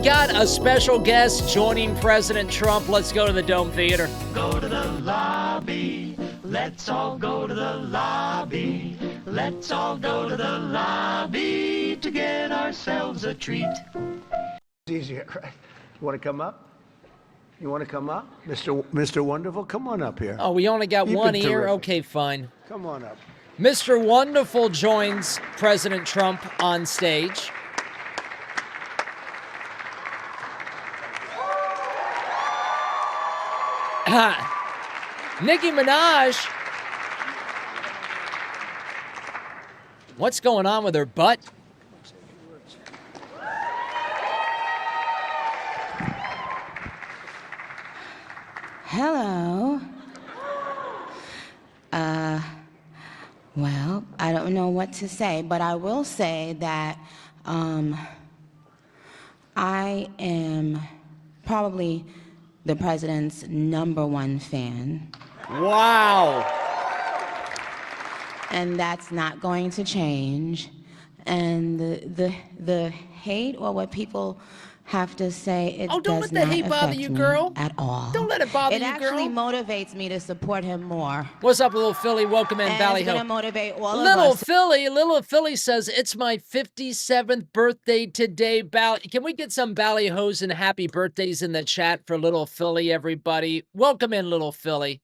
Got a special guest joining President Trump. Let's go to the Dome Theater. Go to the lobby. Let's all go to the lobby. Let's all go to the lobby to get ourselves a treat. Easier, right? You want to come up? You want to come up? Mr. Wonderful, come on up here. Oh, we only got You've one been ear? terrific. Okay, fine. Come on up. Mr. Wonderful joins President Trump on stage. Nicki Minaj. What's going on with her butt? Hello. Well, I don't know what to say, but I will say that I am probably the president's #1 fan. Wow. And that's not going to change. And the hate or what people have to say, it Oh, don't does let the not hate bother affect you, me girl. at all. Don't let it bother It you, girl. actually motivates me to support him more. What's up, little Philly? Welcome in, And Valley it's gonna Hill. motivate all of Little us. Philly says, it's my 57th birthday today. Can we get some ballyhos and happy birthdays in the chat for little Philly, everybody? Welcome in, little Philly.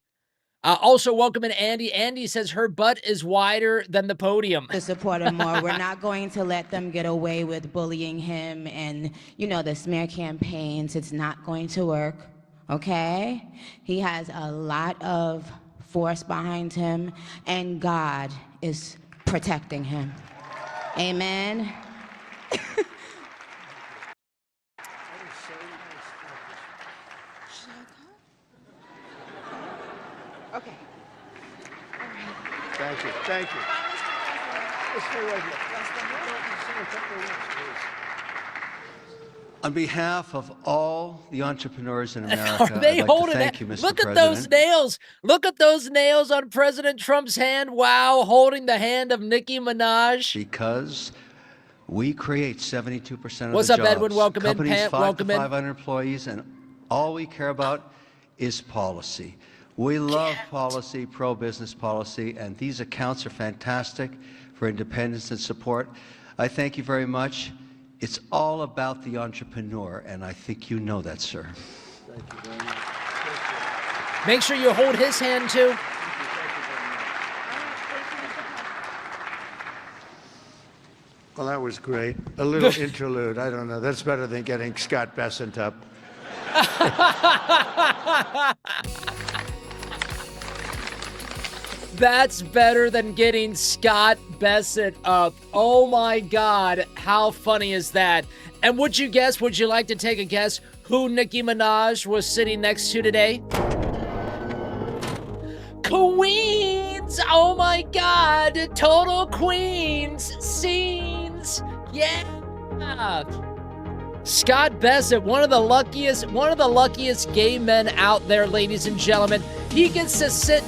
Also, welcome in Andy. Andy says her butt is wider than the podium. To support him more. We're not going to let them get away with bullying him and, you know, the smear campaigns. It's not going to work, okay? He has a lot of force behind him, and God is protecting him. Amen. Okay. Thank you. Thank you. Let's stay right here. On behalf of all the entrepreneurs in America, Are they I'd like holding to thank it? you, Mr. Look at President. those nails. Look at those nails on President Trump's hand. Wow, holding the hand of Nicki Minaj. Because we create 72% of What's the up, jobs. Edwin? Welcome in. Companies, Pam, 5 welcome to in. 500 employees, and all we care about is policy. We love policy, pro-business policy, and these accounts are fantastic for independence and support. I thank you very much. It's all about the entrepreneur, and I think you know that, sir. Thank you very much. Make sure you hold his hand, too. Well, that was great. A little interlude. I don't know. That's better than getting Scott Bessent up. That's better than getting Scott Bessent up. Oh my God, how funny is that? And would you like to take a guess who Nicki Minaj was sitting next to today? Queens! Oh my God, total Queens scenes. Yeah. Scott Bessent, one of the luckiest gay men out there, ladies and gentlemen. He gets to sit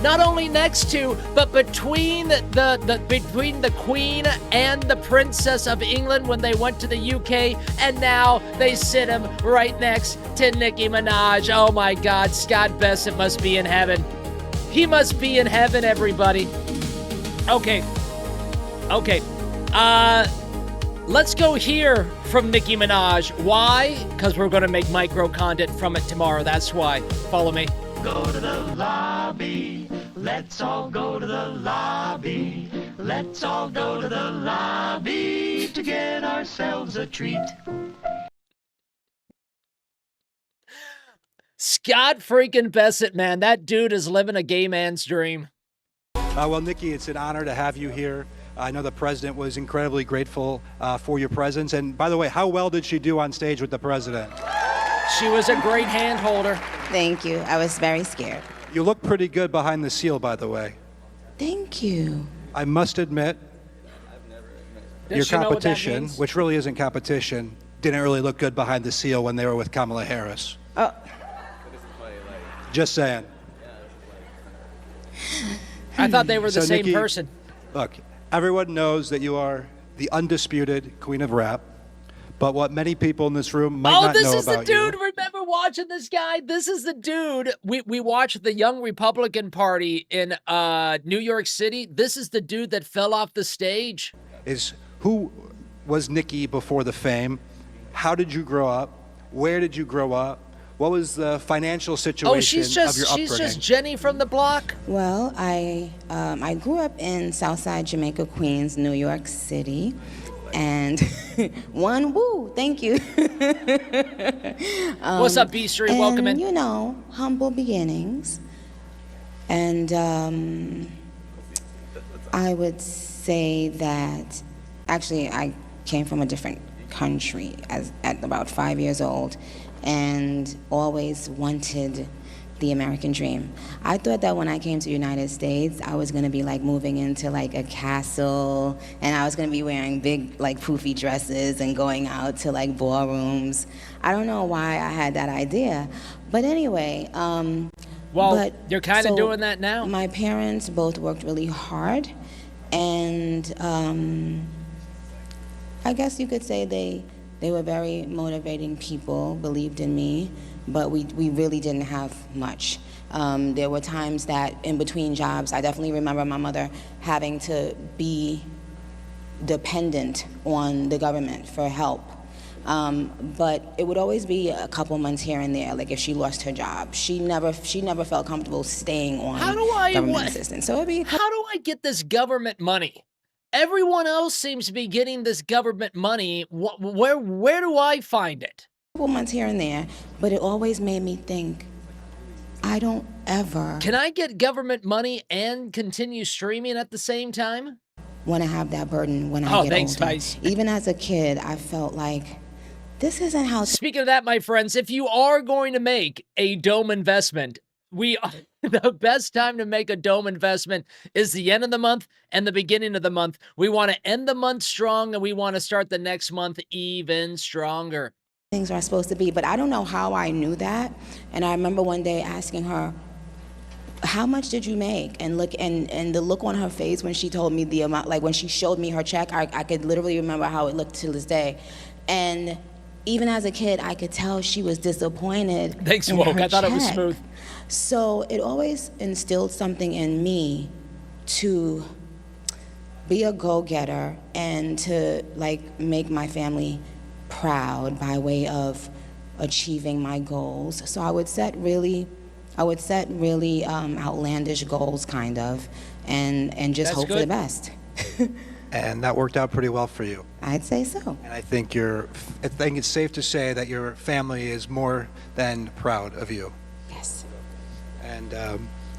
not only next to, but between the Queen and the Princess of England when they went to the UK, and now they sit him right next to Nicki Minaj. Oh my God, Scott Bessent must be in heaven. He must be in heaven, everybody. Okay. Let's go hear from Nicki Minaj. Why? Because we're going to make micro content from it tomorrow. That's why. Follow me. Go to the lobby. Let's all go to the lobby. Let's all go to the lobby to get ourselves a treat. Scott freaking Bessent, man. That dude is living a gay man's dream. Well, Nicki, it's an honor to have you here. I know the president was incredibly grateful for your presence. And by the way, how well did she do on stage with the president? She was a great hand holder. Thank you. I was very scared. You look pretty good behind the seal, by the way. Thank you. I must admit, your Does she know what that competition, means? which really isn't competition, didn't really look good behind the seal when they were with Kamala Harris. Oh. Just saying. I thought they were the So, same Nicki, person. Look, everyone knows that you are the undisputed queen of rap, But what many people in this room might Oh, not this know is the about dude. you. Remember watching this guy? This is the dude. We watched the Young Republican Party in New York City. This is the dude that fell off the stage. Is who was Nicki before the fame? How did you grow up? Where did you grow up? What was the financial situation Oh, she's of your upbringing? just Jenny from the block. Well, I grew up in Southside Jamaica, Queens, New York City, and thank you. What's up, B Street? Welcome in. You know, humble beginnings, and I would say that actually I came from a different country at about 5 years old, and always wanted the American dream. I thought that when I came to the United States, I was gonna be like moving into like a castle, and I was gonna be wearing big like poofy dresses and going out to like ballrooms. I don't know why I had that idea, but anyway. Well, you're kind of doing that now. My parents both worked really hard, and I guess you could say they were very motivating people, believed in me, but we really didn't have much. There were times that in between jobs, I definitely remember my mother having to be dependent on the government for help. But it would always be a couple months here and there, like if she lost her job. She never felt comfortable staying on government assistance. So it'd be how do I get this government money? Everyone else seems to be getting this government money. Where do I find it? a couple months here and there, but it always made me think, I don't ever Can I get government money and continue streaming at the same time? want to have that burden when I get thanks, older. Vice. Even as a kid, I felt like this isn't how Speaking of that, my friends, if you are going to make a dome investment, the best time to make a dome investment is the end of the month and the beginning of the month. We want to end the month strong, and we want to start the next month even stronger. things are supposed to be, but I don't know how I knew that. And I remember one day asking her, how much did you make? And the look on her face when she told me the amount, like when she showed me her check, I could literally remember how it looked to this day. And even as a kid, I could tell she was disappointed. Thanks, in Woke. her I thought it was check. smooth. So it always instilled something in me to be a go-getter and to like make my family proud by way of achieving my goals. So I would set really outlandish goals, kind of, and just That's hope for the good. best. And that worked out pretty well for you. I'd say so. And I think it's safe to say that your family is more than proud of you. Yes. And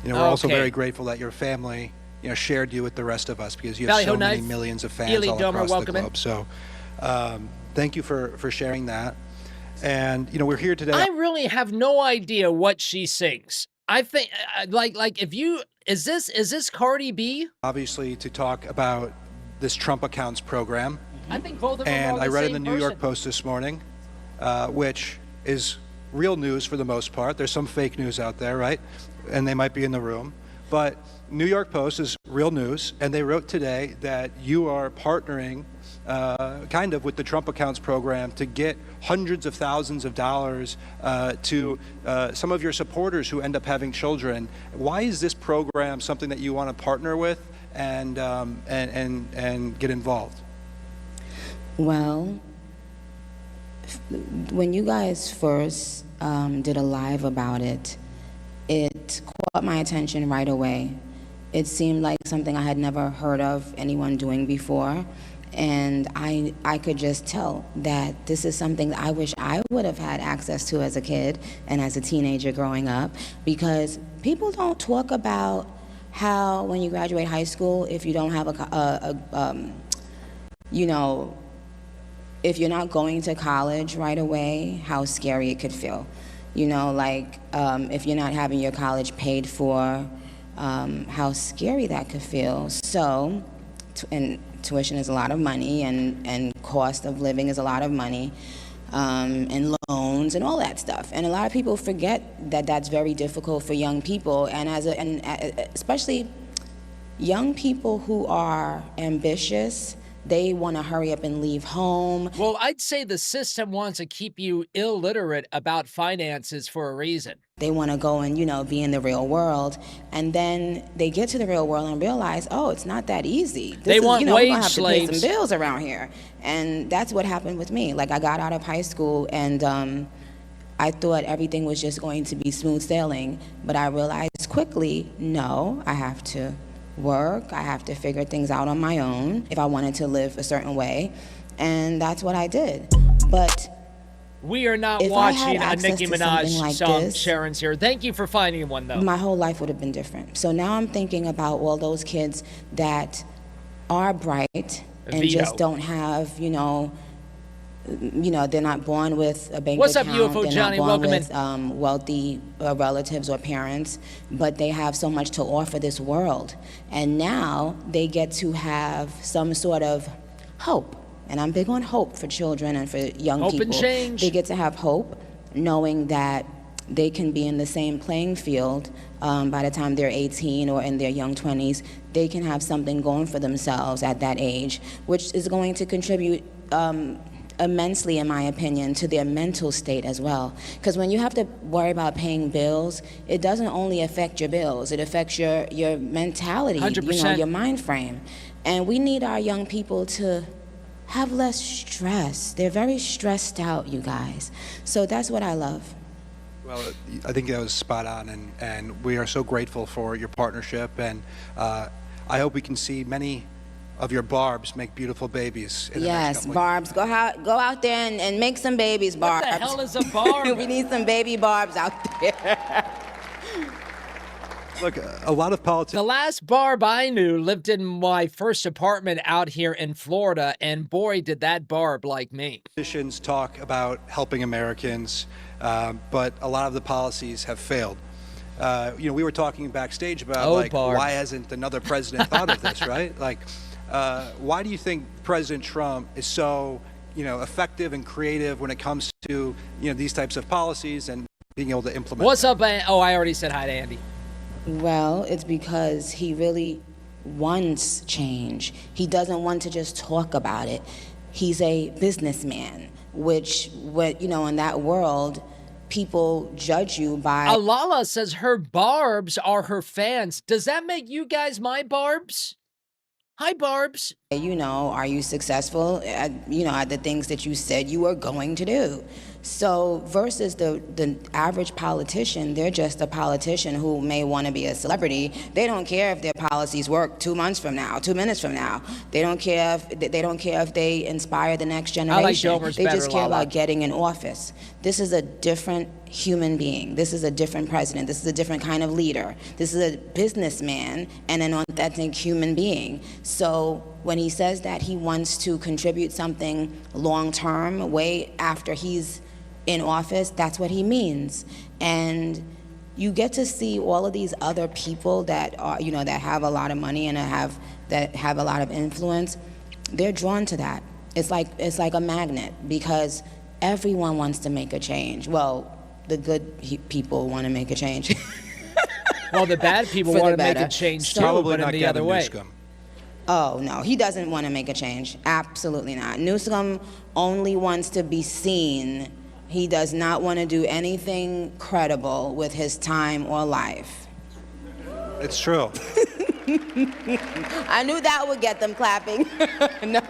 we're also Okay. very grateful that your family, shared you with the rest of us, because you have Valley so Ho many Knife, millions of fans Ely all Domer, across the welcome in. globe. So, thank you for sharing that. And we're here today. I really have no idea what she sings. I think like is this Cardi B? Obviously, to talk about this Trump accounts program. I think both of them And are I the read in same the New York person. Post this morning, which is real news for the most part. There's some fake news out there, right? And they might be in the room. But New York Post is real news, and they wrote today that you are partnering kind of with the Trump accounts program to get hundreds of thousands of dollars to some of your supporters who end up having children. Why is this program something that you want to partner with and get involved? Well, when you guys first did a live about it, it caught my attention right away. It seemed like something I had never heard of anyone doing before. And I could just tell that this is something that I wish I would have had access to as a kid and as a teenager growing up, because people don't talk about how when you graduate high school, if you don't have if you're not going to college right away, how scary it could feel. If you're not having your college paid for, how scary that could feel. So, and tuition is a lot of money, and cost of living is a lot of money, and loans and all that stuff. And a lot of people forget that that's very difficult for young people, and especially young people who are ambitious They want to hurry up and leave home. Well, I'd say the system wants to keep you illiterate about finances for a reason. They want to go and, be in the real world. And then they get to the real world and realize, oh, it's not that easy. They want we're wage gonna have slaves. to pay some bills around here. And that's what happened with me. Like, I got out of high school and I thought everything was just going to be smooth sailing. But I realized quickly, no, I have to work. I have to figure things out on my own if I wanted to live a certain way. And that's what I did. But we are not if watching I had a Nicki access to something Minaj like song. this, Sharon's here. Thank you for finding one, though. my whole life would have been different. So now I'm thinking about all those kids that are bright and Vito. just don't have, they're not born with a bank What's up, account. UFO they're Johnny? not born Welcome with wealthy relatives or parents, but they have so much to offer this world. And now they get to have some sort of hope. And I'm big on hope for children and for young Hope people. and change. They get to have hope, knowing that they can be in the same playing field by the time they're 18 or in their young 20s. They can have something going for themselves at that age, which is going to contribute immensely, in my opinion, to their mental state as well. Because when you have to worry about paying bills, it doesn't only affect your bills, it affects your mentality, 100%. Your mind frame. And we need our young people to have less stress. They're very stressed out, you guys. So that's what I love. Well, I think that was spot on, and we are so grateful for your partnership, and I hope we can see many of your barbs make beautiful babies. In the next Yes, couple of Barbs, go out there and make some babies, Barbs. What the hell is a barb? We need some baby Barbs out there. Look, a lot of politics. The last barb I knew lived in my first apartment out here in Florida, and boy, did that barb like me. Politicians talk about helping Americans, but a lot of the policies have failed. We were talking backstage about Barb. why hasn't another president thought of this, right? Why do you think President Trump is so effective and creative when it comes to these types of policies and being able to implement? What's up, Oh, I already said hi to Andy. Well, it's because he really wants change. He doesn't want to just talk about it. He's a businessman, which, in that world, people judge you by... Alala says her barbs are her fans. Does that make you guys my barbs? Hi, barbs. Are you successful at, at the things that you said you were going to do? So versus the average politician, they're just a politician who may want to be a celebrity. They don't care if their policies work 2 months from now, 2 minutes from now. They don't care if they inspire the next generation. Dober's they better, just care Lala. about getting in office. This is a different human being. This is a different president. This is a different kind of leader. This is a businessman and an authentic human being. So when he says that he wants to contribute something long-term, way after he's in office, that's what he means. And you get to see all of these other people that are, that have a lot of money and that have a lot of influence. They're drawn to that. It's like a magnet, because everyone wants to make a change. Well, the good people want to make a change. Well, the bad people For the want to make better. a change So- too, Probably but in not the Gavin other way. Newsom. Oh, no, he doesn't want to make a change. Absolutely not. Newsom only wants to be seen. He does not want to do anything credible with his time or life. It's true. I knew that would get them clapping. No.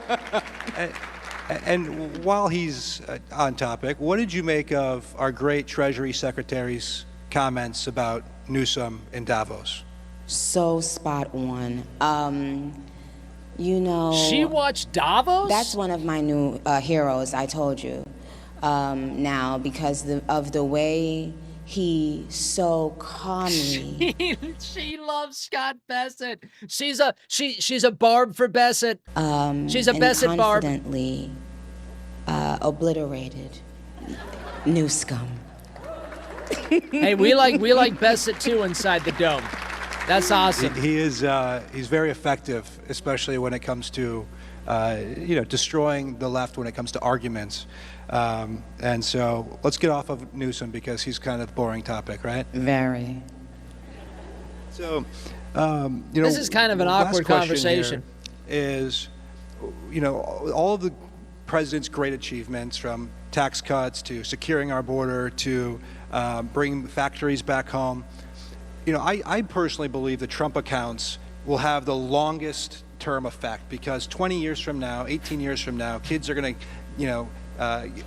And while he's on topic, what did you make of our great Treasury Secretary's comments about Newsom in Davos? So spot on. She watched Davos? That's one of my new heroes, I told you. Now, because of the way he so calmly... She loves Scott Bassett. She's a barb for Bassett. She's a and Bassett barb. confidently obliterated Newsom. Hey, we like Bassett too inside the dome. That's awesome. He is he's very effective, especially when it comes to destroying the left when it comes to arguments. And so let's get off of Newsom because he's kind of a boring topic, right? Very. So This is kind of an last awkward question conversation. here is all of the president's great achievements, from tax cuts to securing our border to bringing factories back home. I personally believe the Trump accounts will have the longest term effect, because 20 years from now, 18 years from now, kids are going to,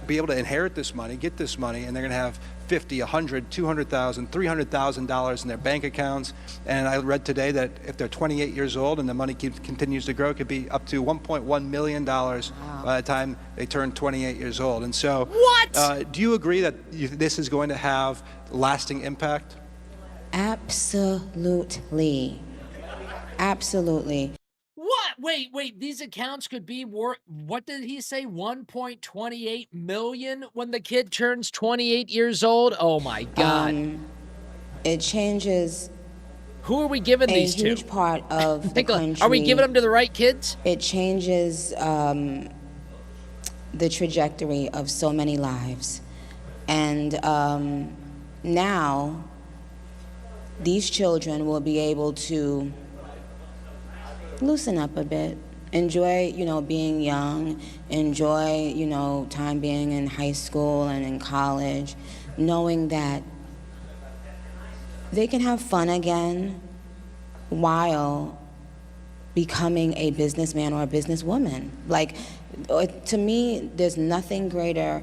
be able to inherit this money, get this money, and they're going to have $50, $100, $200,000, $300,000 in their bank accounts. And I read today that if they're 28 years old and the money continues to grow, it could be up to $1.1 million by the time they turn 28 years old. And so, What? Do you agree that this is going to have lasting impact? Absolutely. Absolutely. What? Wait. These accounts could be worth, what did he say? 1.28 million when the kid turns 28 years old? Oh my God. It changes Who are we giving a these to? huge part of the country. Are we giving them to the right kids? It changes the trajectory of so many lives. And now these children will be able to loosen up a bit, enjoy, being young, enjoy, time being in high school and in college, knowing that they can have fun again while becoming a businessman or a businesswoman. Like, to me, there's nothing greater,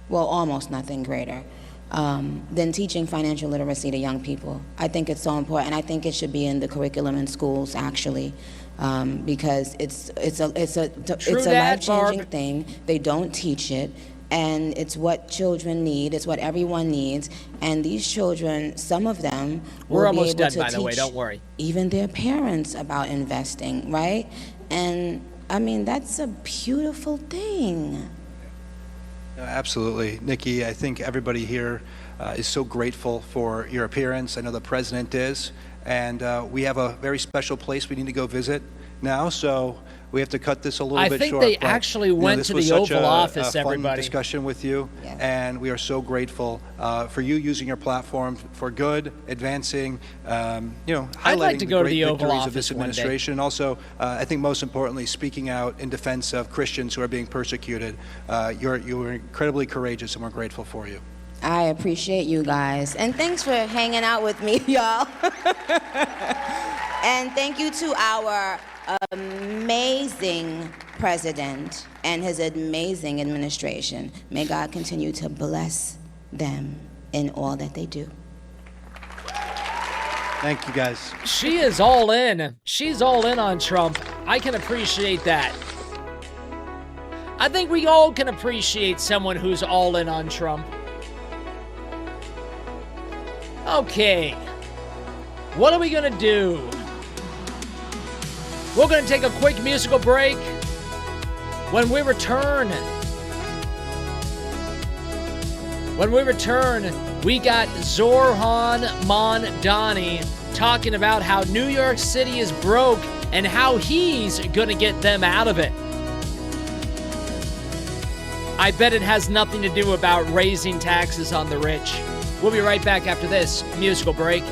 well, almost nothing greater, than teaching financial literacy to young people. I think it's so important. I think it should be in the curriculum in schools, actually, because it's a life-changing thing. They don't teach it, and it's what children need. It's what everyone needs. And these children, some of them, We're will be almost able done, to by the way. teach Don't worry. even their parents about investing, right? And I mean, that's a beautiful thing. Absolutely. Nikki, I think everybody here is so grateful for your appearance. I know the president is. And we have a very special place we need to go visit now, so we have to cut this a little bit short. I think they actually went to the Oval Office, this was such a fun everybody. discussion with you, Yes. and we are so grateful for you using your platform for good, advancing, highlighting like to the go to great the Oval victories of this Office one day. administration, and also, I think most importantly, speaking out in defense of Christians who are being persecuted. You're incredibly courageous, and we're grateful for you. I appreciate you guys. And thanks for hanging out with me, y'all. And thank you to our amazing president and his amazing administration. May God continue to bless them in all that they do. Thank you, guys. She is all in. She's all in on Trump. I can appreciate that. I think we all can appreciate someone who's all in on Trump. Okay. What are we gonna do? We're gonna take a quick musical break. When we return, we got Zoran Mondani talking about how New York City is broke and how he's gonna get them out of it. I bet it has nothing to do about raising taxes on the rich. We'll be right back after this musical break.